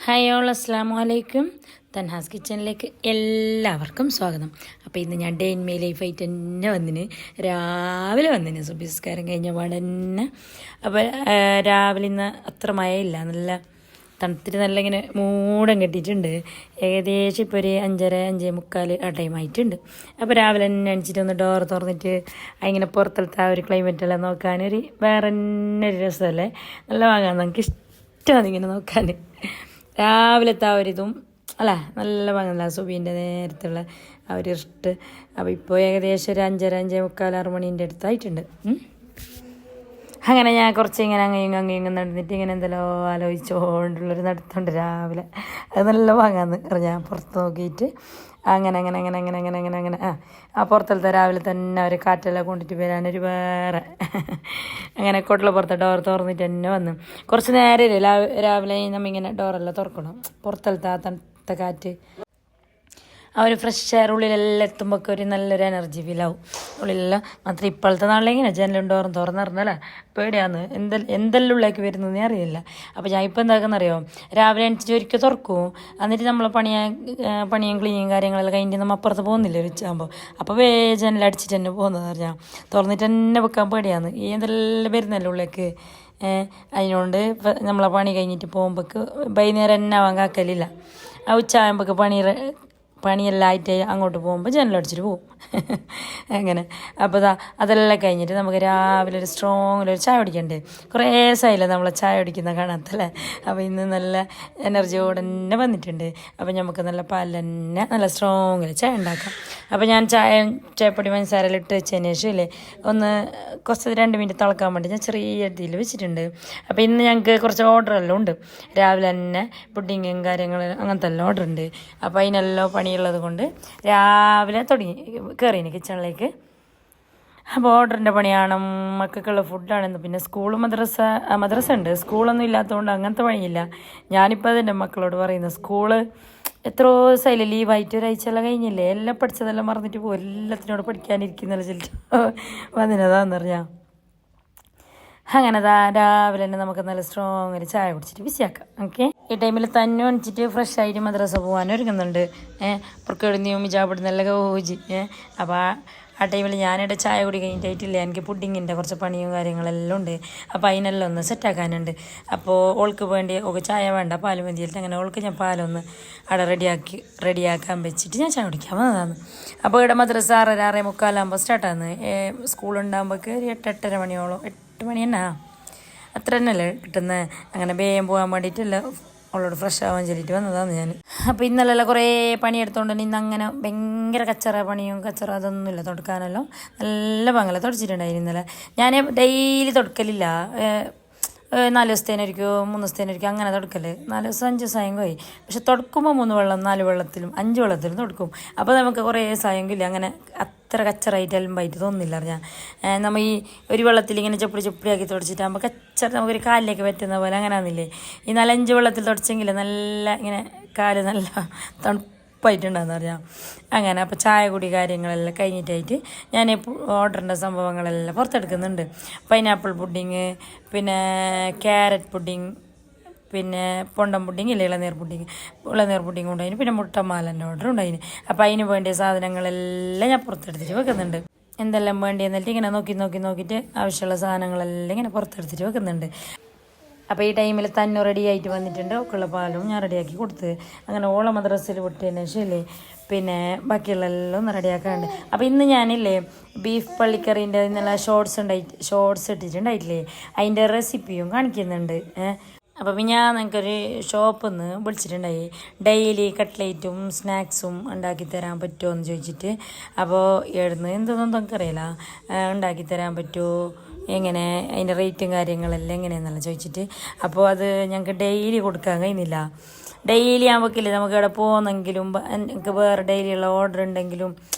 Hi all അസ്സാമു അലൈക്കും. തൻഹാസ് കിച്ചണിലേക്ക് എല്ലാവർക്കും സ്വാഗതം. അപ്പോൾ ഇന്ന് ഞാൻ ഡേ ഇൻ മൈ ലൈഫായിട്ട് തന്നെ രാവിലെ വന്നിന് സുബഹിസ്കാരം കഴിഞ്ഞ പാടെ തന്നെ. അപ്പോൾ രാവിലെ ഇന്ന് അത്ര മഴയില്ല, നല്ല തണുത്തിട്ട് നല്ല ഇങ്ങനെ മൂടം കെട്ടിയിട്ടുണ്ട്. ഏകദേശം ഇപ്പോൾ ഒരു 5:30-5:45 ആ ടൈം ആയിട്ടുണ്ട്. അപ്പോൾ രാവിലെ തന്നെ അണിച്ചിട്ട് ഒന്ന് ഡോർ തുറന്നിട്ട് അതിങ്ങനെ പുറത്തലത്തെ ആ ഒരു ക്ലൈമറ്റെല്ലാം നോക്കാനൊരു വേറെ തന്നെ ഒരു രസമല്ലേ, നല്ല വാങ്ങാൻ നമുക്ക് ഇഷ്ടമാണ് ഇങ്ങനെ നോക്കാൻ. രാവിലത്തെ ആ ഒരിതും അല്ല നല്ല ഭംഗില്ല, സുബീൻ്റെ നേരത്തുള്ള ആ ഒരു ഇഷ്ട. അപ്പോൾ ഇപ്പോൾ ഏകദേശം ഒരു 5:30-5:45 മണീൻ്റെ അടുത്തായിട്ടുണ്ട്. അങ്ങനെ ഞാൻ കുറച്ച് ഇങ്ങനെ അങ്ങയും നടന്നിട്ട് ഇങ്ങനെ എന്തെല്ലോ ആലോചിച്ചുകൊണ്ടുള്ളൊരു നടത്തുണ്ട് രാവിലെ. അത് നല്ല ഭാഗമാണെന്ന് പറഞ്ഞാൽ പുറത്ത് നോക്കിയിട്ട് അങ്ങനെ ആ പുറത്തലത്തെ രാവിലെ തന്നെ അവർ കാറ്റെല്ലാം കൊണ്ടിട്ട് വരാനൊരു വേറെ അങ്ങനെ കൊട്ടില പുറത്തെ ഡോർ തുറന്നിട്ട് തന്നെ വന്നു. കുറച്ച് നേരമില്ല രാവിലെ നമ്മിങ്ങനെ ഡോറെല്ലാം തുറക്കണം, പുറത്തലത്തെ ആ തണുത്ത കാറ്റ് ആ ഒരു ഫ്രഷ് എയർ ഉള്ളിലെല്ലാം എത്തുമ്പോൾ ഒരു നല്ലൊരു എനർജി ഫീലാവും ഉള്ളിലെല്ലാം. മാത്രം ഇപ്പോഴത്തെ നാളിലിങ്ങനെ ജനലും ഡോറും തുറന്നിറങ്ങല പേടിയാന്ന്, എന്തെല്ലാം ഉള്ളിലേക്ക് വരുന്നതെന്നേ അറിയില്ല. അപ്പോൾ ഞാൻ ഇപ്പോൾ എന്താക്കുന്നറിയോ, രാവിലെ എണിച്ചിട്ട് ഒരിക്കൽ തുറക്കും, എന്നിട്ട് നമ്മൾ പണിയും ക്ലീനിങ് കാര്യങ്ങളെല്ലാം കഴിഞ്ഞിട്ട് നമ്മൾ അപ്പുറത്ത് പോകുന്നില്ല ഉച്ചയാകുമ്പോൾ. അപ്പോൾ ജനൽ അടിച്ചിട്ട് തന്നെ പോകുന്നത് പറഞ്ഞാൽ തുറന്നിട്ട് തന്നെ വെക്കാൻ പേടിയാന്ന്, ഈ എന്തെല്ലാം വരുന്നല്ലോ ഉള്ളിലേക്ക്. അതിനോണ്ട് നമ്മളെ പണി കഴിഞ്ഞിട്ട് പോകുമ്പോൾക്ക് വൈകുന്നേരം തന്നെ ആവാൻ കാക്കലില്ല. ആ ഉച്ചയാകുമ്പോൾക്ക് പണിയെല്ലാം ആയിട്ട് അങ്ങോട്ട് പോകുമ്പോൾ ജനലടിച്ചിട്ട് പോകും അങ്ങനെ. അപ്പോൾ അതെല്ലാം കഴിഞ്ഞിട്ട് നമുക്ക് രാവിലെ ഒരു സ്ട്രോങ്ങിലൊരു ചായ കുടിക്കണ്ടേ. കുറേ ദിവസമായില്ലേ നമ്മളെ ചായ കുടിക്കുന്ന കാണാത്തല്ലേ. അപ്പോൾ ഇന്ന് നല്ല എനർജിയോടെ തന്നെ വന്നിട്ടുണ്ട്. അപ്പോൾ നമുക്ക് നല്ല പാലിൽ തന്നെ നല്ല സ്ട്രോങ്ങിൽ ചായ ഉണ്ടാക്കാം. അപ്പോൾ ഞാൻ ചായപ്പൊടി പഞ്ചസാരയിൽ ഇട്ട് വെച്ചതിന് ശേഷം ഇല്ലേ ഒന്ന് കുറച്ച് 2 മിനിറ്റ് തിളക്കാൻ വേണ്ടി ഞാൻ ചെറിയ രീതിയിൽ വെച്ചിട്ടുണ്ട്. അപ്പോൾ ഇന്ന് ഞങ്ങൾക്ക് കുറച്ച് ഓർഡറെല്ലാം ഉണ്ട്, രാവിലെ തന്നെ പുഡിങ്ങും കാര്യങ്ങൾ അങ്ങനത്തെ എല്ലാം ഓർഡർ ഉണ്ട്. അപ്പോൾ അതിനെല്ലാം പണിയുള്ളത് കൊണ്ട് രാവിലെ തുടങ്ങി കയറിന് കിച്ചണിലേക്ക്. അപ്പോൾ ഓർഡറിൻ്റെ പണിയാണ്, മക്കൾക്കുള്ള ഫുഡാണെന്ന്. പിന്നെ മദ്രസ ഉണ്ട്, സ്കൂളൊന്നും ഇല്ലാത്തതുകൊണ്ട് അങ്ങനത്തെ പണിയില്ല. ഞാനിപ്പോൾ അതിൻ്റെ മക്കളോട് പറയുന്നത്, സ്കൂള് എത്രയോ ദിവസമായില്ലേ ലീവായിട്ട്, ഒരാഴ്ചയെല്ലാം കഴിഞ്ഞില്ലേ, എല്ലാം പഠിച്ചതെല്ലാം മറന്നിട്ട് പോകും, എല്ലാത്തിനോട് പഠിക്കാനിരിക്കുന്നല്ലോ ചിലപ്പോൾ വന്നിനതാന്ന് പറഞ്ഞാൽ. അങ്ങനെ രാവിലെ തന്നെ നമുക്ക് നല്ല സ്ട്രോങ് ഒരു ചായ കുടിച്ചിട്ട് ബിസിയാക്കാം. ഓക്കെ, ഈ ടൈമിൽ തന്നെ അണിച്ചിട്ട് ഫ്രഷ് ആയിട്ട് മദ്രസ പോകാൻ ഒരുങ്ങുന്നുണ്ട്. പുറക്കെടുന്നിയും ഹിജാബിടുന്നെല്ലാം ഊജി. അപ്പോൾ ആ ടൈമിൽ ഞാനിവിടെ ചായ കുടി കഴിഞ്ഞിട്ടായിട്ടില്ല, എനിക്ക് പുഡിങ്ങിൻ്റെ കുറച്ച് പണിയും കാര്യങ്ങളെല്ലാം ഉണ്ട്. അപ്പോൾ അതിനെല്ലാം ഒന്ന് സെറ്റാക്കാനുണ്ട്. അപ്പോൾ ഓൾക്ക് വേണ്ടി ഓൾക്ക് ചായ വേണ്ട, പാല് മതിയിട്ട് അങ്ങനെ ഓൾക്ക് ഞാൻ പാലൊന്ന് അവിടെ റെഡിയാക്കാൻ വെച്ചിട്ട് ഞാൻ ചായ കുടിക്കാൻ വന്നതാണ്. അപ്പോൾ ഇവിടെ മദ്രസ 6:45 സ്റ്റാർട്ടാണ്. സ്കൂളുണ്ടാകുമ്പോഴേക്ക് ഒരു 8-8:30 മണിയോളം, 8 മണി തന്നെ അത്ര തന്നെയല്ലേ കിട്ടുന്നത്. അങ്ങനെ വേഗം പോകാൻ വേണ്ടിയിട്ടില്ല, അവളോട് ഫ്രഷ് ആവാൻ ചെല്ലിട്ട് വന്നതാണ് ഞാൻ. അപ്പോൾ ഇന്നലെല്ലാം കുറേ പണിയെടുത്തോണ്ട് ഇന്ന് അങ്ങനെ ഭയങ്കര പണിയും അതൊന്നുമില്ല, തുടക്കാനല്ലോ നല്ല പങ്കല തുടച്ചിട്ടുണ്ടായിരുന്നു ഇന്നലെ. ഞാൻ ഡെയിലി തുടക്കലില്ല, 4 ദിവസത്തേനൊരിക്കോ 3 ദിവസത്തേനൊരിക്കോ അങ്ങനെ തുടക്കല്. 4 ദിവസം 5 ദിവസം പോയി. പക്ഷെ തുടക്കുമ്പോൾ 3 വെള്ളം 4 വെള്ളത്തിലും 5 വെള്ളത്തിലും തുടക്കും. അപ്പോൾ നമുക്ക് കുറേ സായങ്കില്ല, അങ്ങനെ അത്ര കച്ചറായിട്ട് എലുമ്പായിട്ട് തോന്നുന്നില്ല അറിഞ്ഞാൽ. നമ്മൾ ഈ ഒരു വെള്ളത്തിൽ ഇങ്ങനെ ചെപ്പിടിയാക്കി തുടച്ചിട്ടാകുമ്പോൾ നമുക്കൊരു കാലിലേക്ക് പറ്റുന്ന പോലെ അങ്ങനെ ആകുന്നില്ലേ. ഈ 4-5 വെള്ളത്തിൽ തുടച്ചെങ്കിൽ നല്ല ഇങ്ങനെ കാല് നല്ല തണുപ്പായിട്ടുണ്ടെന്ന് പറഞ്ഞാൽ അങ്ങനെ. അപ്പോൾ ചായ കുടി കാര്യങ്ങളെല്ലാം കഴിഞ്ഞിട്ടായിട്ട് ഞാൻ ഓർഡറിൻ്റെ സംഭവങ്ങളെല്ലാം പുറത്തെടുക്കുന്നുണ്ട്. പൈനാപ്പിൾ പുഡിങ്, പിന്നെ ക്യാരറ്റ് പുഡിങ്, പിന്നെ പൊണ്ടൻ പുഡിങ് ഇല്ല, ഇളനീർ പുഡിങ് ഉണ്ടായിന്, പിന്നെ മുട്ടമാലൻ്റെ ഓർഡർ ഉണ്ടായിന്. അപ്പോൾ അതിന് വേണ്ടിയ സാധനങ്ങളെല്ലാം ഞാൻ പുറത്തെടുത്തിട്ട് വെക്കുന്നുണ്ട്. എന്തെല്ലാം വേണ്ടി എന്നിട്ട് ഇങ്ങനെ നോക്കിയിട്ട് ആവശ്യമുള്ള സാധനങ്ങളെല്ലാം ഇങ്ങനെ പുറത്തെടുത്തിട്ട് വെക്കുന്നുണ്ട്. അപ്പോൾ ഈ ടൈമിൽ തന്നെ റെഡി ആയിട്ട് വന്നിട്ടുണ്ട്. ഒക്കെയുള്ള പാലും ഞാൻ റെഡിയാക്കി കൊടുത്ത് അങ്ങനെ ഓള മദ്രസയിൽ വിട്ടതിന് ശേഷം പിന്നെ ബാക്കിയുള്ള എല്ലാം ഒന്ന് റെഡിയാക്കാറുണ്ട്. അപ്പോൾ ഇന്ന് ഞാനില്ലേ ബീഫ് പള്ളിക്കറീൻ്റെ ഇന്നലെ ഷോർട്സ് ഇട്ടിട്ടുണ്ടായിട്ടില്ലേ, അതിൻ്റെ റെസിപ്പിയും കാണിക്കുന്നുണ്ട്. അപ്പോൾ ഞാൻ എനിക്കൊരു ഷോപ്പിൽ നിന്ന് വിളിച്ചിട്ടുണ്ടായി, ഡെയിലി കട്ട്ലേറ്റും സ്നാക്സും ഉണ്ടാക്കി തരാൻ പറ്റുമോ എന്ന് ചോദിച്ചിട്ട്. അപ്പോൾ എവിടുന്ന് എന്തൊന്നും നമുക്കറിയില്ല, ഉണ്ടാക്കി തരാൻ പറ്റുമോ, എങ്ങനെ അതിൻ്റെ റേറ്റും കാര്യങ്ങളെല്ലാം എങ്ങനെയാണെന്നെല്ലാം ചോദിച്ചിട്ട്. അപ്പോൾ അത് ഞങ്ങൾക്ക് ഡെയിലി കൊടുക്കാൻ കഴിയുന്നില്ല. ഡെയിലി ആകുമ്പോഴേക്കില്ലേ നമുക്ക് ഇവിടെ പോകുന്നെങ്കിലും എനിക്ക് വേറെ ഡെയിലിയുള്ള ഓർഡർ ഉണ്ടെങ്കിലും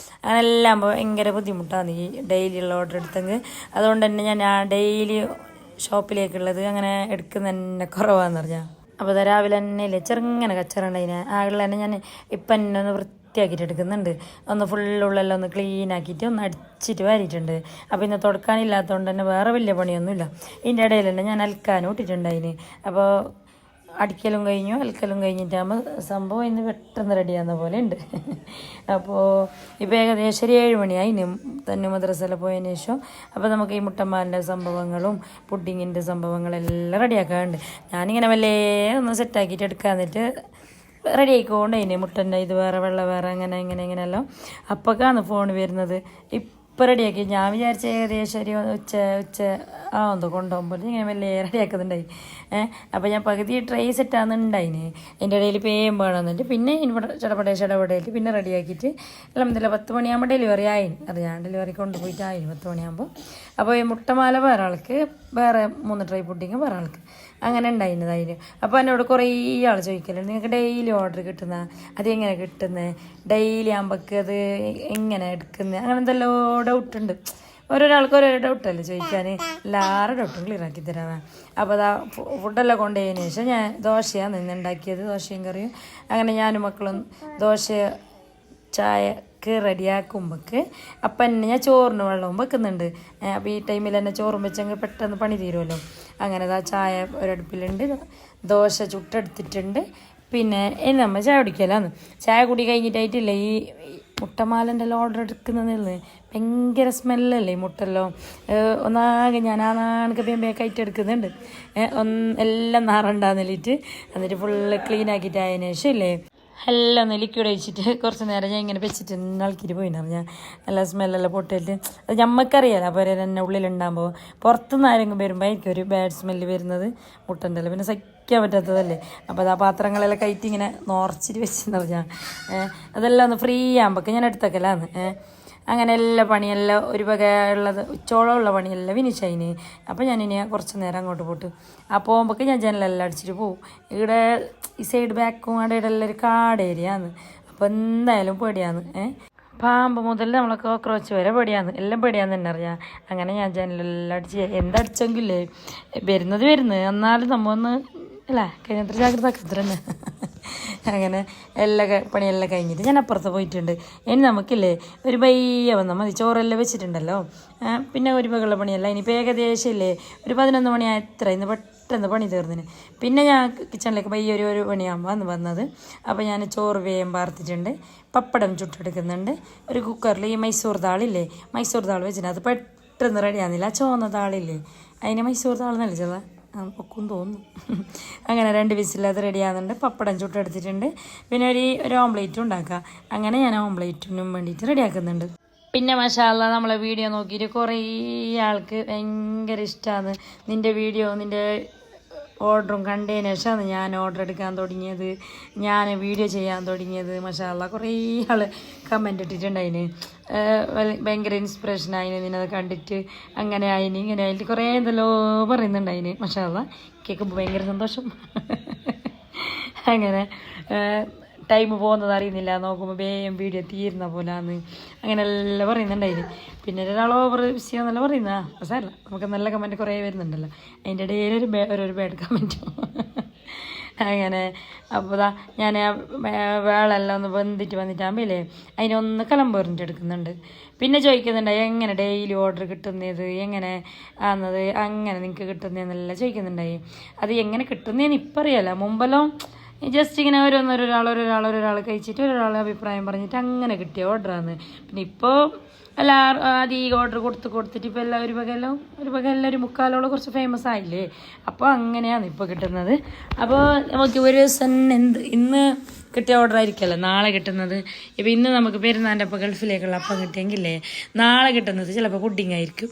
അങ്ങനെല്ലാം ഭയങ്കര ബുദ്ധിമുട്ടാണ് ഈ ഡെയിലിയുള്ള ഓർഡർ എടുത്തെങ്കിൽ. അതുകൊണ്ട് തന്നെ ഞാൻ ആ ഡെയിലി ഷോപ്പിലേക്കുള്ളത് അങ്ങനെ എടുക്കുന്ന തന്നെ കുറവാന്ന് പറഞ്ഞാൽ. അപ്പോൾ രാവിലെ തന്നെ ഇല്ലേ ചെറുങ്ങനെ കച്ചറുണ്ടതിനെ ആളുള്ള തന്നെ ഞാൻ ഇപ്പം തന്നെ ഒന്ന് വൃത്തിയാക്കിയിട്ട് എടുക്കുന്നുണ്ട്. ഒന്ന് ഫുള്ളുള്ളെല്ലാം ഒന്ന് ക്ലീൻ ആക്കിയിട്ട് ഒന്ന് അടിച്ചിട്ട് വാരിയിട്ടുണ്ട്. അപ്പോൾ ഇന്ന് തുടക്കാനില്ലാത്തതുകൊണ്ട് തന്നെ വേറെ വലിയ പണിയൊന്നുമില്ല. ഇതിൻ്റെ ഇടയിൽ തന്നെ ഞാൻ അലക്കാനും ഇട്ടിട്ടുണ്ട് അതിന്. അപ്പോൾ അടിക്കലും കഴിഞ്ഞു അലക്കലും കഴിഞ്ഞിട്ടാകുമ്പോൾ സംഭവം ഇന്ന് പെട്ടെന്ന് റെഡിയാകുന്ന പോലെ ഉണ്ട്. അപ്പോൾ ഇപ്പോൾ ഏകദേശം ഒരു 7 മണിയായി തന്നെ മദ്രസയിൽ പോയതിന് ശേഷം. അപ്പോൾ നമുക്ക് ഈ മുട്ടമാലിൻ്റെ സംഭവങ്ങളും പുഡിങ്ങിൻ്റെ സംഭവങ്ങളെല്ലാം റെഡിയാക്കാറുണ്ട്. ഞാനിങ്ങനെ വല്ലേ ഒന്ന് സെറ്റാക്കിയിട്ട് എടുക്കാന്നിട്ട് റെഡി ആയിക്കൊണ്ട് അതിന് മുട്ടൻ്റെ ഇത് വേറെ വെള്ള വേറെ അങ്ങനെ ഇങ്ങനെയെല്ലാം. അപ്പോഴാണ് ഫോൺ വരുന്നത്. ഇപ്പം റെഡിയാക്കി. ഞാൻ വിചാരിച്ച ഏകദേശം ഒരു ഉച്ച എന്തോ കൊണ്ടുപോകുമ്പോൾ ഇങ്ങനെ വലിയ റെഡിയാക്കുന്നുണ്ടായി. അപ്പോൾ ഞാൻ പകുതി ട്രൈ സെറ്റാകുന്നുണ്ടായിന്. അതിൻ്റെ ഇടയിൽ പേയും വേണമെന്നിട്ട് പിന്നെ ഇവിടെ ചടപടയിൽ പിന്നെ റെഡിയാക്കിയിട്ട് എല്ലാം 10 മണിയാകുമ്പോൾ ഡെലിവറി ആയിന്. അത് ഞാൻ ഡെലിവറി കൊണ്ടുപോയിട്ടായിന് 10 മണിയാകുമ്പോൾ. അപ്പോൾ ഈ മുട്ടമാല വേറെ ആൾക്ക്, വേറെ 3 ട്രൈ പുഡിങ് വേറെ ആൾക്ക്, അങ്ങനെ ഉണ്ടായിരുന്നതായിരുന്നു. അപ്പോൾ എന്നോട് കുറേ ആൾ ചോദിക്കലുണ്ട്, നിങ്ങൾക്ക് ഡെയിലി ഓർഡർ കിട്ടുന്ന അത് എങ്ങനെ കിട്ടുന്നത്, ഡെയിലി ആകുമ്പോഴേക്ക് അത് എങ്ങനെ എടുക്കുന്നത്, അങ്ങനെ എന്തെല്ലോ ഡൗട്ടുണ്ട്. ഓരോരാൾക്ക് ഓരോ ഡൗട്ടല്ലേ ചോദിക്കാൻ. എല്ലാവരുടെ ഡൗട്ടും ക്ലിയർ ആക്കി തരാമേ. അപ്പോൾ അതാ ഫുഡെല്ലാം കൊണ്ടുപോയതിന് ശേഷം ഞാൻ ദോശയാണ് നിന്ന് ഉണ്ടാക്കിയത്, ദോശയും കറിയും. അങ്ങനെ ഞാനും മക്കളും ദോശ ചായക്ക് റെഡിയാക്കുമ്പോൾക്ക് അപ്പം തന്നെ ഞാൻ ചോറിന് വെള്ളവും വെക്കുന്നുണ്ട്. അപ്പോൾ ഈ ടൈമിൽ തന്നെ ചോറും വെച്ചെങ്കിൽ പെട്ടെന്ന് പണി തീരുമല്ലോ. അങ്ങനെ ആ ചായ ഒരടുപ്പിലുണ്ട്, ദോശ ചുട്ടെടുത്തിട്ടുണ്ട്. പിന്നെ ഇനി നമ്മൾ ചായ കുടിക്കലാന്ന്. ചായ കുടി കഴിഞ്ഞിട്ടായിട്ടില്ല ഈ മുട്ടമാലൻ്റെ ഓർഡർ എടുക്കുന്നതിൽ ഭയങ്കര സ്മെല്ലല്ലേ ഈ മുട്ടല്ലോ. ഒന്നാകെ ഞാൻ ആ നാണക്ക് ബേക്കായിട്ട് എടുക്കുന്നുണ്ട്. എല്ലാം നാറുണ്ടാന്നില്ലിട്ട് എന്നിട്ട് ഫുള്ള് ക്ലീൻ ആക്കിയിട്ട് അതിന് ശേഷം ഇല്ലേ എല്ലാം ഒന്ന് ലിക്വിഡ് ഒഴിച്ചിട്ട് കുറച്ച് നേരം ഞാൻ ഇങ്ങനെ വെച്ചിട്ട് ഇളക്കിയിട്ട് പോയിന്ന് ഞാൻ. നല്ല സ്മെല്ലെല്ലാം പൊട്ടിയിട്ട് അത് ഞമ്മക്കറിയാലോ. അപ്പോൾ തന്നെ ഉള്ളിലുണ്ടാകുമ്പോൾ പുറത്തുനിന്ന് ആരെങ്കിലും വരുമ്പോൾ ആയിരിക്കും ഒരു ബാഡ് സ്മെല്ല് വരുന്നത് മുട്ടൻ്റെ എല്ലാം. പിന്നെ സഹിക്കാൻ പറ്റാത്തതല്ലേ. അപ്പോൾ അത് ആ പാത്രങ്ങളെല്ലാം കയറ്റി ഇങ്ങനെ നോർച്ചിട്ട് വെച്ചെന്ന് പറഞ്ഞാൽ അതെല്ലാം ഒന്ന് ഫ്രീ ആകുമ്പോൾ ഞാൻ എടുത്തേക്കലാന്ന്. അങ്ങനെ എല്ലാ പണിയെല്ലാം ഒരു വക ഉള്ളത് ഉച്ചോളമുള്ള പണിയെല്ലാം ഫിനിഷായിന്. അപ്പോൾ ഞാനിനി കുറച്ച് നേരം അങ്ങോട്ട് പോട്ട് ആ പോകുമ്പോഴേക്ക് ഞാൻ ജനലെല്ലാം അടിച്ചിട്ട് പോവും. ഇവിടെ ഈ സൈഡ് ബാക്കും അവിടെ എല്ലാം ഒരു കാട് ഏരിയയാണ്. അപ്പോൾ എന്തായാലും പേടിയാന്ന്. പാമ്പ് മുതൽ നമ്മളെ കോക്രോച്ച് വരെ പേടിയാന്ന്, എല്ലാം പേടിയാന്ന് തന്നെ അറിയാം. അങ്ങനെ ഞാൻ ജനലെല്ലാം അടിച്ച് എന്തടിച്ചെങ്കിലേ വരുന്നത് എന്നാലും നമ്മൊന്ന് അല്ലേ കഴിഞ്ഞത്ര ജാഗ്രത ആക്കത്ര തന്നെ. അങ്ങനെ എല്ലാ പണിയെല്ലാം കഴിഞ്ഞിട്ട് ഞാൻ അപ്പുറത്ത് പോയിട്ടുണ്ട്. ഇനി നമുക്കില്ലേ ഒരു ബയ്യ വന്നാൽ മതി. ചോറെല്ലാം വെച്ചിട്ടുണ്ടല്ലോ. പിന്നെ ഒരു വകയുള്ള പണിയല്ല. ഇനിയിപ്പോൾ ഏകദേശം ഇല്ലേ ഒരു 11 മണിയായ എത്ര ഇന്ന് പെട്ടെന്ന് പണി തീർന്നിന്. പിന്നെ ഞാൻ കിച്ചണിലേക്ക് ബയ്യ ഒരു മണിയാകുമ്പോൾ വന്നത്. അപ്പോൾ ഞാൻ ചോറ് വേഗം പാർത്തിട്ടുണ്ട്, പപ്പടം ചുട്ടെടുക്കുന്നുണ്ട്. ഒരു കുക്കറിൽ ഈ മൈസൂർ ദാളില്ലേ, മൈസൂർ ദാൾ വെച്ചിട്ട് അത് പെട്ടെന്ന് റെഡിയാകുന്നില്ല. ചോന്ന ദാളില്ലേ അതിന് മൈസൂർ ദാൾ നല്ലതാ ഒക്കും തോന്നുന്നു. അങ്ങനെ 2 വിസിലത് റെഡിയാകുന്നുണ്ട്. പപ്പടം ചുട്ടെടുത്തിട്ടുണ്ട്. പിന്നെ ഒരു ഓംലേറ്റും ഉണ്ടാക്കുക. അങ്ങനെ ഞാൻ ഓംലേറ്റിനും വേണ്ടിയിട്ട് റെഡിയാക്കുന്നുണ്ട്. പിന്നെ മാഷാഅല്ലാ നമ്മളെ വീഡിയോ നോക്കിയിട്ട് കുറേ ആൾക്ക് ഭയങ്കര ഇഷ്ടമാണ്. നിൻ്റെ വീഡിയോ നിൻ്റെ ഓർഡറും കണ്ടതിന് ശേഷമാണ് ഞാൻ ഓർഡർ എടുക്കാൻ തുടങ്ങിയത്, ഞാൻ വീഡിയോ ചെയ്യാൻ തുടങ്ങിയത്. മാഷാഅല്ലാ കുറേ ആൾ കമൻ്റ് ഇട്ടിട്ടുണ്ടായിന്. ഭയങ്കര ഇൻസ്പിറേഷനായിന് നിന്നത് കണ്ടിട്ട്. അങ്ങനെ ആയിന് ഇങ്ങനെ ആയിട്ട് കുറേ എന്തെല്ലോ പറയുന്നുണ്ടായിന്. മാഷാഅല്ലാ കേൾക്കുമ്പോൾ ഭയങ്കര സന്തോഷം. അങ്ങനെ ടൈം പോകുന്നത് അറിയുന്നില്ല, നോക്കുമ്പോൾ വേഗം വീഡിയോ തീരുന്ന പോലാന്ന് അങ്ങനെ എല്ലാം പറയുന്നുണ്ടായിന്. പിന്നെ ഒരാൾ ഓവർ ബിസിയാന്നല്ല പറയുന്ന സാരല്ല, നമുക്ക് നല്ല കമൻറ്റ് കുറേ വരുന്നുണ്ടല്ലോ. അതിൻ്റെ ഇടയിൽ ഒരു ബാഡ് കമൻറ്റും. അങ്ങനെ അപ്പോൾ ഞാൻ വേളെല്ലാം ഒന്ന് വന്നിട്ടാകുമ്പോഴേ അതിനൊന്ന് കലമ്പറിഞ്ഞിട്ട് എടുക്കുന്നുണ്ട്. പിന്നെ ചോദിക്കുന്നുണ്ട് എങ്ങനെ ഡെയിലി ഓർഡർ കിട്ടുന്നത്, എങ്ങനെ ആകുന്നത്, അങ്ങനെ നിങ്ങൾക്ക് കിട്ടുന്നതെന്നെല്ലാം ചോദിക്കുന്നുണ്ടായി. അത് എങ്ങനെ കിട്ടുന്നതെന്ന് ഇപ്പം അറിയാലോ. മുമ്പെല്ലാം ജസ്റ്റ് ഇങ്ങനെ ഒരാൾ കഴിച്ചിട്ട് ഒരാളെ അഭിപ്രായം പറഞ്ഞിട്ട് അങ്ങനെ കിട്ടിയ ഓർഡറാണ്. പിന്നെ ഇപ്പോൾ എല്ലാവരും ആദ്യം ഓർഡർ കൊടുത്തിട്ട് ഇപ്പോൾ എല്ലാം ഒരു വക എല്ലാം ഒരു മുക്കാലോളം കുറച്ച് ഫേമസ് ആയില്ലേ. അപ്പോൾ അങ്ങനെയാണ് ഇപ്പോൾ കിട്ടുന്നത്. അപ്പോൾ നമുക്ക് ഒരു ദിവസം ഇന്ന് കിട്ടിയ ഓർഡർ ആയിരിക്കുമല്ലോ നാളെ കിട്ടുന്നത്. ഇപ്പോൾ ഇന്ന് നമുക്ക് പെരുന്നാൻ്റെ അപ്പോൾ ഗൾഫിലേക്കുള്ള അപ്പം കിട്ടിയെങ്കിലേ നാളെ കിട്ടുന്നത് ചിലപ്പോൾ പുഡിങ് ആയിരിക്കും.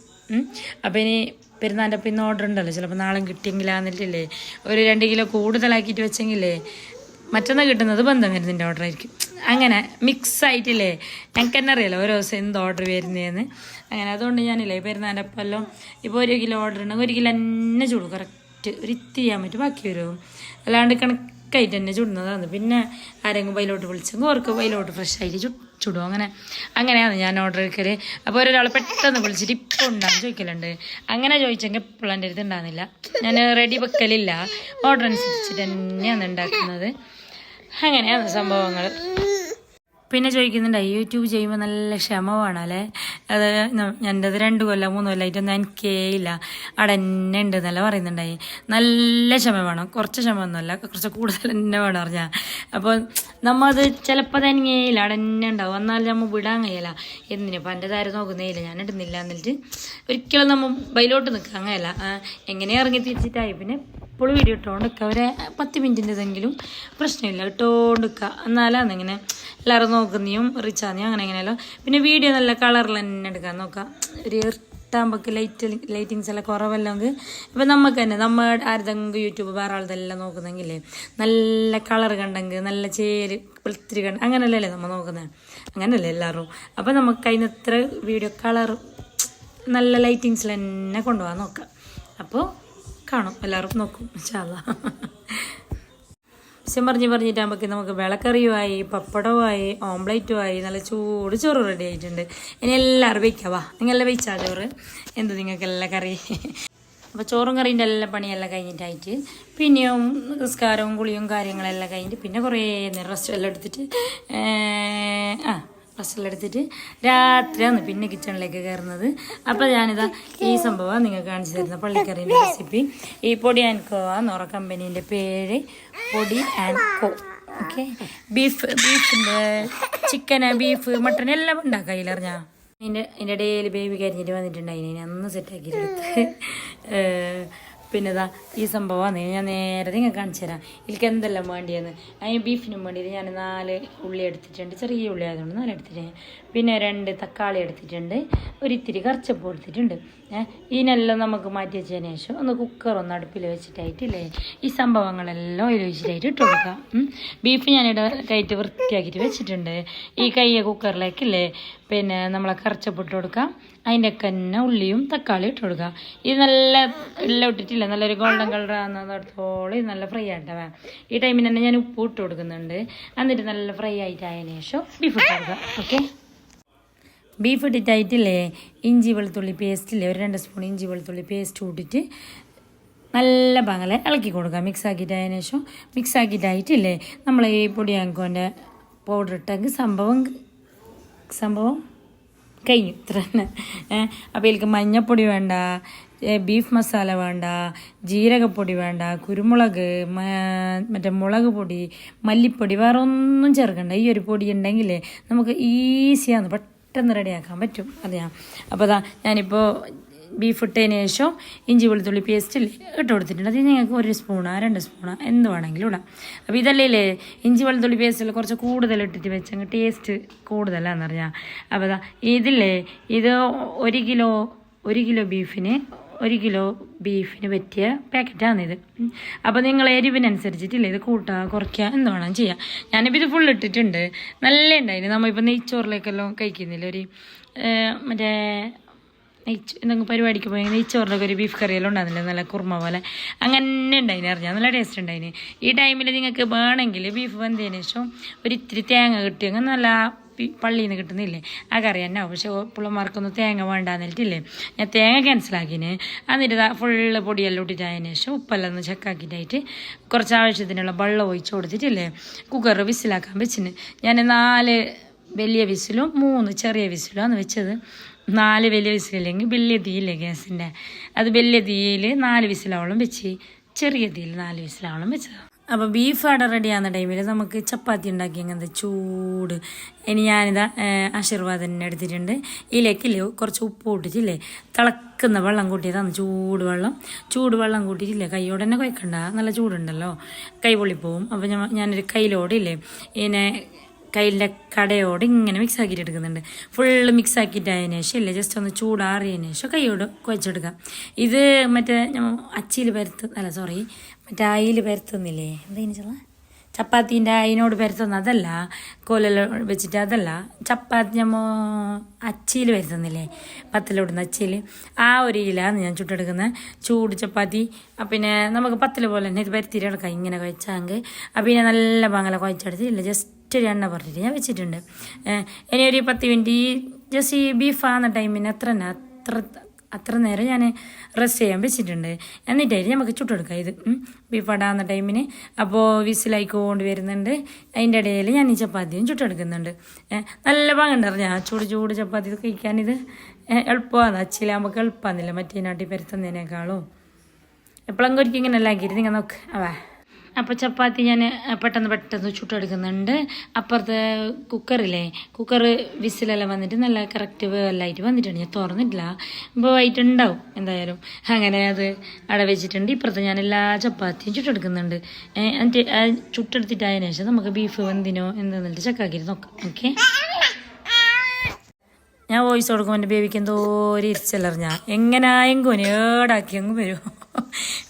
അപ്പോൾ ഇനി പെരുന്നാൻ്റെ അപ്പം ഇന്ന് ഓർഡർ ഉണ്ടല്ലോ, ചിലപ്പോൾ നാളെ കിട്ടിയെങ്കിലാന്നിട്ടില്ലേ ഒരു 2 കിലോ കൂടുതലാക്കിയിട്ട് വെച്ചെങ്കിലേ മറ്റന്നാൾ കിട്ടുന്നത് ബന്ധം വരുന്നതിൻ്റെ ഓർഡർ ആയിരിക്കും. അങ്ങനെ മിക്സ് ആയിട്ടില്ലേ. ഞങ്ങൾക്ക് തന്നെ അറിയാലോ ഓരോ ദിവസം എന്ത് ഓർഡർ വരുന്നതെന്ന്. അങ്ങനെ അതുകൊണ്ട് ഞാനില്ലേ പെരുന്നാൻ്റെ അപ്പം എല്ലാം ഇപ്പോൾ 1 കിലോ ഓർഡർ ഉണ്ടെങ്കിൽ 1 കിലോ തന്നെ ചൂടും കറക്റ്റ് ഒരു ചെയ്യാൻ പറ്റും. ബാക്കി വരും അല്ലാണ്ട് കണക്കായിട്ട് തന്നെ ചുടുന്നതാണ്. പിന്നെ ആരെങ്കിലും വയലോട്ട് വിളിച്ചെങ്കിൽ അവർക്ക് വയലോട്ട് ഫ്രഷ് ആയിട്ട് ചുടും. അങ്ങനെയാണ് ഞാൻ ഓർഡർ എടുക്കൽ. അപ്പോൾ ഒരാൾ പെട്ടെന്ന് വിളിച്ചിട്ട് ഇപ്പോൾ ഉണ്ടാകും ചോദിക്കലുണ്ട്. അങ്ങനെ ചോദിച്ചെങ്കിൽ എപ്പോഴും എൻ്റെ അടുത്ത് ഉണ്ടാകുന്നില്ല. ഞാൻ റെഡി വെക്കലില്ല, ഓർഡർ അനുസരിച്ചിട്ട് തന്നെയാണ് ഉണ്ടാക്കുന്നത്. അങ്ങനെയാണ് സംഭവങ്ങൾ. പിന്നെ ചോദിക്കുന്നുണ്ടായി യൂട്യൂബ് ചെയ്യുമ്പോൾ നല്ല ക്ഷമ വേണമല്ലേ. അത് എൻ്റെത് 2 കൊല്ലം 3 കൊല്ലമായിട്ടൊന്നും എനിക്കേ ഇല്ല. അവിടെ തന്നെ ഉണ്ട് എന്നല്ല പറയുന്നുണ്ടായി. നല്ല ക്ഷമ വേണം, കുറച്ച് ക്ഷമ ഒന്നുമല്ല, കുറച്ച് കൂടുതൽ തന്നെ വേണം പറഞ്ഞാൽ. അപ്പോൾ നമ്മൾ അത് ചിലപ്പോൾ തന്നെയില്ല, അവിടെ തന്നെ ഉണ്ടാവും. എന്നാൽ നമ്മൾ വിടാൻ കഴിയില്ല. എന്തിനിപ്പോൾ എൻ്റെ താരം നോക്കുന്നേയില്ല, ഞാൻ ഇടുന്നില്ല എന്നിട്ട് ഒരിക്കലും നമ്മൾ ബൈലോട്ട് നിൽക്കുക അങ്ങനെയല്ല. എങ്ങനെ ഇറങ്ങി തിരിച്ചിട്ടായി പിന്നെ ഇപ്പോൾ വീഡിയോ ഇട്ടുകൊണ്ട് നിൽക്കുക. ഒരു 10 മിനിറ്റിൻ്റെതെങ്കിലും പ്രശ്നമില്ല, ഇട്ടുകൊണ്ട് നിൽക്കുക. എന്നാലാണ് ഇങ്ങനെ എല്ലാവരും നോക്കുന്നതും റിച്ചാന്നെയും അങ്ങനെ എങ്ങനെയല്ലോ. പിന്നെ വീഡിയോ നല്ല കളറിൽ തന്നെ എടുക്കാൻ നോക്കാം. ഒരു ഇട്ടാകുമ്പോൾ ലൈറ്റിങ്സ് എല്ലാം കുറവല്ലെങ്കിൽ ഇപ്പം നമുക്ക് തന്നെ നമ്മൾ ആരുതെങ്കിലും യൂട്യൂബ് വേറെ ആളതെല്ലാം നോക്കുന്നെങ്കിലേ നല്ല കളർ കണ്ടെങ്കിൽ നല്ല ചേര് വെളുത്തിരി കണ്ട് അങ്ങനെയല്ലേ നമ്മൾ നോക്കുന്നത്, അങ്ങനെയല്ലേ എല്ലാവരും. അപ്പം നമുക്ക് കഴിഞ്ഞത്ര വീഡിയോ കളർ നല്ല ലൈറ്റിങ്സിൽ തന്നെ കൊണ്ടുപോകാൻ നോക്കാം. അപ്പോൾ കാണും, എല്ലാവരും നോക്കും ഇൻഷാ അല്ലാഹ്. പറഞ്ഞിട്ടാകുമ്പോൾ നമുക്ക് വിളക്കറിയുമായി, പപ്പടവുമായി, ഓംപ്ലേറ്റുമായി, നല്ല ചൂട് ചോറ് റെഡി ആയിട്ടുണ്ട്. ഇനി എല്ലാവരും വയ്ക്കാം. വാ, നിങ്ങളെല്ലാം വയ്ച്ചാൽ ചോറ് എന്ത് നിങ്ങൾക്കെല്ലാം കറി. അപ്പോൾ ചോറും കറീൻ്റെ എല്ലാ പണിയെല്ലാം കഴിഞ്ഞിട്ടായിട്ട് പിന്നെയും നിസ്കാരവും കുളിയും കാര്യങ്ങളെല്ലാം കഴിഞ്ഞിട്ട് പിന്നെ കുറേ നേരം റെസ്റ്റ് എല്ലാം എടുത്തിട്ട് റെസ്റ്റെല്ലാം എടുത്തിട്ട് രാത്രിയാണ് പിന്നെ കിച്ചണിലേക്ക് കയറുന്നത്. അപ്പോൾ ഞാനിതാ ഈ സംഭവം നിങ്ങൾക്ക് കാണിച്ചു തരുന്ന പള്ളിക്കറീൻ്റെ റെസിപ്പി. ഈ പൊടി ആൻഡ് കോ എന്നോറ കമ്പനീൻ്റെ പേര്, പൊടി ആൻഡ് കോ. ഓക്കെ, ബീഫിൻ്റെ ചിക്കന്, ബീഫ്, മട്ടൺ എല്ലാം ഉണ്ടാക്കാം അതിലറിഞ്ഞാൽ. അതിൻ്റെ ഡെയിലി ബേബി കരിഞ്ഞിട്ട് വന്നിട്ടുണ്ടായി, അന്ന് സെറ്റാക്കിയിട്ട് പിന്നെ ഇതാ ഈ സംഭവമാണ് ഞാൻ നേരെ നിങ്ങൾക്ക് കാണിച്ചു തരാം. ഇതിലേക്ക് എന്തെല്ലാം വേണ്ടിയെന്ന്. അതിന് ബീഫിനും വേണ്ടിയിട്ട് ഞാൻ 4 ഉള്ളി എടുത്തിട്ടുണ്ട്, ചെറിയ ഉള്ളി ആയതുകൊണ്ട് 4 എടുത്തിട്ടുണ്ട്. പിന്നെ 2 തക്കാളി എടുത്തിട്ടുണ്ട്, ഒരിത്തിരി കറിച്ചപ്പ് എടുത്തിട്ടുണ്ട്. ഇതിനെല്ലാം നമുക്ക് മാറ്റി വെച്ചതിന് ശേഷം ഒന്ന് കുക്കറൊന്ന് അടുപ്പിൽ വെച്ചിട്ടായിട്ടില്ലേ ഈ സംഭവങ്ങളെല്ലാം ഓയിൽ വെച്ചിട്ടായിട്ട് ഇട്ട് കൊടുക്കാം. ബീഫ് ഞാനിവിടെ കയറ്റി വൃത്തിയാക്കിയിട്ട് വെച്ചിട്ടുണ്ട്. ഈ കയ്യെ കുക്കറിലേക്കില്ലേ പിന്നെ നമ്മളെ കറിച്ചപ്പ് ഇട്ട് കൊടുക്കാം. അതിൻ്റെ ഒക്കെ തന്നെ ഉള്ളിയും തക്കാളിയും ഇട്ട് കൊടുക്കാം. ഇത് നല്ല എല്ലാം ഇട്ടിട്ടില്ല, നല്ലൊരു ഗോൾഡൻ കളർ ആകുന്നിടത്തോളം ഇത് നല്ല ഫ്രൈ ആയിട്ടാണ്. ഈ ടൈമിൽ തന്നെ ഞാൻ ഉപ്പ് ഇട്ട് കൊടുക്കുന്നുണ്ട്. എന്നിട്ട് നല്ല ഫ്രൈ ആയിട്ടായതിനു ശേഷം ബീഫ് ഇട്ട് കൊടുക്കാം. ഓക്കെ, ബീഫ് ഇട്ടിട്ടായിട്ടില്ലേ ഇഞ്ചി വെളുത്തുള്ളി പേസ്റ്റില്ലേ ഒരു 2 സ്പൂൺ ഇഞ്ചി വെളുത്തുള്ളി പേസ്റ്റ് ഇട്ടിട്ട് നല്ല ഭാഗങ്ങളെ ഇളക്കി കൊടുക്കാം. മിക്സ് ആക്കിയിട്ടായതിനു ശേഷം മിക്സ് ആക്കിയിട്ടായിട്ടില്ലേ നമ്മൾ ഈ പൊടിയാങ്കോൻ്റെ പൗഡർ ഇട്ടെങ്കിൽ സംഭവം കഴിഞ്ഞു, ഇത്ര തന്നെ. അപ്പോൾ ഇതിലേക്ക് മഞ്ഞൾപ്പൊടി വേണ്ട, ബീഫ് മസാല വേണ്ട, ജീരകപ്പൊടി വേണ്ട, കുരുമുളക്, മറ്റേ മുളക് പൊടി, മല്ലിപ്പൊടി, വേറെ ഒന്നും ചേർക്കണ്ട. ഈ ഒരു പൊടി ഉണ്ടെങ്കിലേ നമുക്ക് ഈസിയാണ് പെട്ടെന്ന് റെഡിയാക്കാൻ പറ്റും. അതെയാ. അപ്പോൾ അതാ ഞാനിപ്പോൾ ബീഫ് ഇട്ടതിന് ശേഷം ഇഞ്ചി വെളുത്തുള്ളി പേസ്റ്റിൽ ഇട്ട് കൊടുത്തിട്ടുണ്ട്. അത് നിങ്ങൾക്ക് 1 സ്പൂണോ 2 സ്പൂണോ എന്ത് വേണമെങ്കിലും ഇടാം. അപ്പോൾ ഇതല്ലേ ഇഞ്ചി വെളുത്തുള്ളി പേസ്റ്റിൽ കുറച്ച് കൂടുതൽ ഇട്ടിട്ട് വെച്ചെങ്കിൽ ടേസ്റ്റ് കൂടുതലാണെന്ന് പറഞ്ഞാൽ. അപ്പോൾ അതാ ഇതില്ലേ ഇത് 1 കിലോ ബീഫിന് 1 കിലോ ബീഫിന് പറ്റിയ പാക്കറ്റാണിത്. അപ്പോൾ നിങ്ങൾ എരിവിനനുസരിച്ചിട്ടില്ലേ ഇത് കൂട്ടുക കുറയ്ക്കുക എന്ത് വേണം ചെയ്യാം. ഞാനിപ്പോൾ ഇത് ഫുൾ ഇട്ടിട്ടുണ്ട്. നല്ല ഉണ്ടായിരുന്നു. നമ്മളിപ്പോൾ നെയ്ച്ചോറിലേക്കെല്ലാം കഴിക്കുന്നില്ല, ഒരു മറ്റേ എന്തെങ്കിലും പരിപാടിക്ക് പോയി നെയ്ച്ചോറിലൊക്കെ ഒരു ബീഫ് കറിയെല്ലാം ഉണ്ടാകുന്നില്ല, നല്ല കുറുമ പോലെ അങ്ങനെ ഉണ്ടായിന് അറിഞ്ഞാൽ നല്ല ടേസ്റ്റ് ഉണ്ടായിന്. ഈ ടൈമിൽ നിങ്ങൾക്ക് വേണമെങ്കിൽ ബീഫ് വെന്തതിന് ശേഷം ഒരിത്തിരി തേങ്ങ കിട്ടിയെങ്കിൽ നല്ല പള്ളിയിൽ നിന്ന് കിട്ടുന്നില്ലേ ആ കറി തന്നെ. പക്ഷെ പിള്ളമാർക്കൊന്നും തേങ്ങ വേണ്ടാന്നിട്ടില്ലേ ഞാൻ തേങ്ങ ക്യാൻസലാക്കിന്. എന്നിട്ട് ഫുള്ള് പൊടിയെല്ലാം ഇട്ടിട്ടതിന് ശേഷം ഉപ്പെല്ലാം ഒന്ന് ചെക്കാക്കിയിട്ടായിട്ട് കുറച്ച് ആവശ്യത്തിനുള്ള വെള്ളം ഒഴിച്ച് കൊടുത്തിട്ടില്ലേ കുക്കർ വിസിലാക്കാൻ വെച്ചിന്. ഞാൻ 4 വലിയ വിസിലും 3 ചെറിയ വിസിലുമാണ് വെച്ചത്. 4 വലിയ വിസിലില്ലെങ്കിൽ വലിയ തീയില്ലേ ഗ്യാസിൻ്റെ, അത് വലിയ തീയിൽ 4 വിസിലാവളം വെച്ച്, ചെറിയ തീയിൽ 4 വിസിലാവളം വെച്ചത്. അപ്പോൾ ബീഫ് അവിടെ റെഡിയാകുന്ന ടൈമിൽ നമുക്ക് ചപ്പാത്തി ഉണ്ടാക്കി അങ്ങനത്തെ ചൂട്. ഇനി ഞാനിതാ ആശീർവാദം തന്നെ എടുത്തിട്ടുണ്ട്. ഇതിലേക്കില്ലേ കുറച്ച് ഉപ്പ് കൂട്ടിട്ടില്ലേ തിളക്കുന്ന വെള്ളം കൂട്ടിയതാണ്, ചൂടുവെള്ളം കൂട്ടിയിട്ടില്ലേ കൈയോടെ തന്നെ കുഴക്കണ്ട, നല്ല ചൂടുണ്ടല്ലോ കൈ പൊള്ളിപ്പോവും. അപ്പോൾ ഞാനൊരു കയ്യിലോടില്ലേ ഇതിനെ കയ്യിൻ്റെ കടയോട് ഇങ്ങനെ മിക്സ് ആക്കിയിട്ട് എടുക്കുന്നുണ്ട്. ഫുള്ള് മിക്സ് ആക്കിയിട്ടതിന് ശേഷം ഇല്ലേ ജസ്റ്റ് ഒന്ന് ചൂടാറിയതിന് ശേഷം കൈയോട് കുഴച്ചെടുക്കാം. ഇത് മറ്റേ അച്ചിയിൽ മറ്റേ അയിൽ പരത്തുന്നില്ലേ എന്താ ചെല്ലാം ചപ്പാത്തീൻ്റെ അതിനോട് പരത്തുന്ന അതല്ല, കോലെല്ലാം വെച്ചിട്ട് അതല്ല, ചപ്പാത്തി അച്ചിയിൽ പരത്തുന്നില്ലേ പത്തിലിടുന്ന അച്ചിയിൽ ആ ഒരു ഇതിലാണ് ഞാൻ ചുട്ടെടുക്കുന്നത് ചൂട് ചപ്പാത്തി. പിന്നെ നമുക്ക് പത്തിൽ പോലെ തന്നെ ഇത് പരത്തിയിട്ട് എടുക്കാം ഇങ്ങനെ കുഴച്ചാങ്കിൽ. പിന്നെ നല്ല പാങ്ങല കുഴച്ചെടുത്ത് ഇല്ല ജസ്റ്റ് ഒരു എണ്ണ പറഞ്ഞിട്ട് ഞാൻ വെച്ചിട്ടുണ്ട്. ഇനി ഒരു 10 മിനിറ്റ് ജസ്റ്റ് ഈ ബീഫാകുന്ന ടൈമിന് അത്ര അത്ര നേരം ഞാൻ റെസ്റ്റ് ചെയ്യാൻ വെച്ചിട്ടുണ്ട്. എന്നിട്ടായിട്ട് നമുക്ക് ചുട്ടെടുക്കാം ഇത് ബീഫ് ഇടാവുന്ന ടൈമിന്. അപ്പോൾ വിസിലായിക്കൊണ്ട് വരുന്നുണ്ട്. അതിൻ്റെ ഇടയിൽ ഞാൻ ഈ ചപ്പാത്തിയും ചുട്ടെടുക്കുന്നുണ്ട്. നല്ല പാങ്ങുണ്ടറിഞ്ഞ ചൂട് ചൂട് ചപ്പാത്തി കഴിക്കാനിത് എളുപ്പമാണ്. അച്ചിലാകുമ്പോൾ എളുപ്പമാണെന്നില്ല മറ്റേ നാട്ടിൽ പരത്തുന്നതിനേക്കാളും. എപ്പോഴും ഒരിക്കലും ഇങ്ങനെ എല്ലാം ആക്കിയിട്ട് നിങ്ങൾ നോക്ക് അപ്പോൾ ചപ്പാത്തി ഞാൻ പെട്ടെന്ന് ചുട്ടെടുക്കുന്നുണ്ട്. അപ്പുറത്തെ കുക്കറില്ലേ, കുക്കർ വിസിലെല്ലാം വന്നിട്ട് നല്ല കറക്റ്റ് വേവെല്ലായിട്ട് വന്നിട്ടുണ്ട്. ഞാൻ തുറന്നിട്ടില്ല, വേവായിട്ടുണ്ടാവും എന്തായാലും. അങ്ങനെ അത് അവിടെ വെച്ചിട്ടുണ്ട്. ഇപ്പുറത്ത് ഞാൻ എല്ലാ ചപ്പാത്തിയും ചുട്ടെടുക്കുന്നുണ്ട്. എന്നിട്ട് ചുട്ടെടുത്തിട്ടായതിനു ശേഷം നമുക്ക് ബീഫ് വെന്തിനോ എന്താന്നിട്ട് ചെക്കാക്കിയിട്ട് നോക്കാം. ഓക്കെ, ഞാൻ വോയിസ് കൊടുക്കുമ്പോൾ എൻ്റെ ബേബിക്ക് എന്തോ ഒരു ഇരിച്ചല്ലറിഞ്ഞാൽ എങ്ങനെയായെങ്കിലും ഏടാക്കി അങ്ങ് വരും.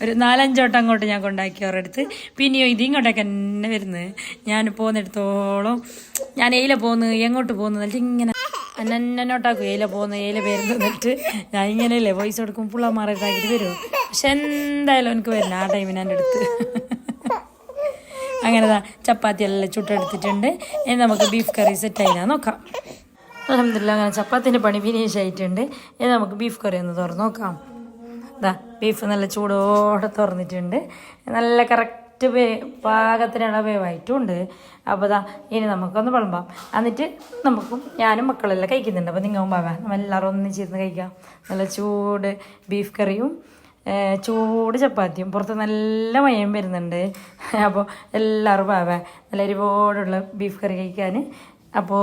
ഒരു 4-5 വട്ടം അങ്ങോട്ട് ഞാൻ കൊണ്ടാക്കി അവരുടെ പിന്നെയോ ഇത് ഇങ്ങോട്ടേക്ക് തന്നെ വരുന്നത്. ഞാൻ പോകുന്നിടത്തോളം ഞാൻ ഏല പോകുന്നു എങ്ങോട്ട് പോകുന്നു എന്നിട്ട് ഇങ്ങനെ എന്നോട്ടാക്കും ഏല പോകുന്നു ഏല പേരുന്നു എന്നിട്ട് ഞാൻ ഇങ്ങനെയല്ലേ വോയിസ് കൊടുക്കും പുള്ളമാറാക്കിയിട്ട് വരും. പക്ഷെ എന്തായാലും എനിക്ക് വരുന്ന ആ ടൈമിന് എൻ്റെ അടുത്ത്. അങ്ങനെ ചപ്പാത്തി എല്ലാം ചുട്ടെടുത്തിട്ടുണ്ട്. ഇനി നമുക്ക് ബീഫ് കറി സെറ്റായിനാ നോക്കാം. അൽഹംദുലില്ലാ അങ്ങനെ ചപ്പാത്തിൻ്റെ പണി ഫിനിഷ് ആയിട്ടുണ്ട്. ഇനി നമുക്ക് ബീഫ് കറി ഒന്ന് തുറന്ന് നോക്കാം. ബീഫ് നല്ല ചൂടോടെ തുറന്നിട്ടുണ്ട്. നല്ല കറക്റ്റ് പാകത്തിനുള്ള വേവായിട്ടുമുണ്ട്. അപ്പോൾ ഇനി നമുക്കൊന്ന് വിളമ്പാം. എന്നിട്ട് ഞാനും മക്കളെല്ലാം കഴിക്കുന്നുണ്ട്. അപ്പോൾ നിങ്ങൾ നമ്മളെല്ലാവരും ഒന്നിച്ചിരുന്ന് കഴിക്കാം. നല്ല ചൂട് ബീഫ് കറിയും ചൂട് ചപ്പാത്തിയും. പുറത്ത് നല്ല മയം വരുന്നുണ്ട്. അപ്പോൾ എല്ലാവരും നല്ല ഒരുപാടുള്ള ബീഫ് കറി കഴിക്കാൻ. അപ്പോൾ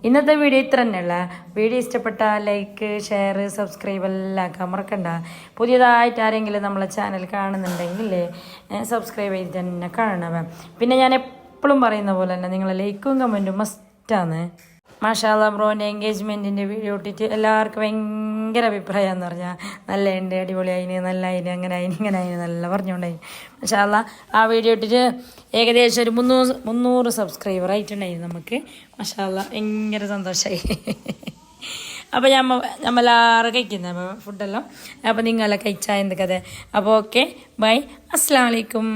ഇന്നത്തെ വീഡിയോ ഇത്ര തന്നെയുള്ള. വീഡിയോ ഇഷ്ടപ്പെട്ടാൽ ലൈക്ക്, ഷെയർ, സബ്സ്ക്രൈബ് എല്ലാം ആക്കാൻ മറക്കണ്ട. പുതിയതായിട്ട് ആരെങ്കിലും നമ്മളെ ചാനൽ കാണുന്നുണ്ടെങ്കിൽ സബ്സ്ക്രൈബ് ചെയ്ത് തന്നെ കാണണം. പിന്നെ ഞാൻ എപ്പോഴും പറയുന്ന പോലെ തന്നെ നിങ്ങളെ ലൈക്കും കമൻറ്റും മസ്റ്റാണ്. മാഷാ അല്ലാഹ് ബ്രോൻ്റെ എൻഗേജ്മെൻറ്റിൻ്റെ വീഡിയോ ഇട്ടിട്ട് എല്ലാവർക്കും ഭയങ്കര അഭിപ്രായം എന്ന് പറഞ്ഞാൽ നല്ല ഉണ്ട്, അടിപൊളി അതിന്, നല്ല അതിന്, അങ്ങനെ അതിന്, ഇങ്ങനെ അതിന് നല്ല പറഞ്ഞുകൊണ്ടായി. മാഷാ അല്ലാഹ് ആ വീഡിയോ ഇട്ടിട്ട് ഏകദേശം ഒരു 300 സബ്സ്ക്രൈബർ ആയിട്ടുണ്ടായിരുന്നു നമുക്ക്. മാഷാ അല്ലാഹ് ഭയങ്കര സന്തോഷമായി. അപ്പോൾ നമ്മളെല്ലാവരും കഴിക്കുന്ന ഫുഡെല്ലാം. അപ്പോൾ നിങ്ങളെ കഴിച്ചാൽ എന്ത് കഥ. അപ്പോൾ ഓക്കെ, ബൈ, അസ്സലാമു അലൈക്കും.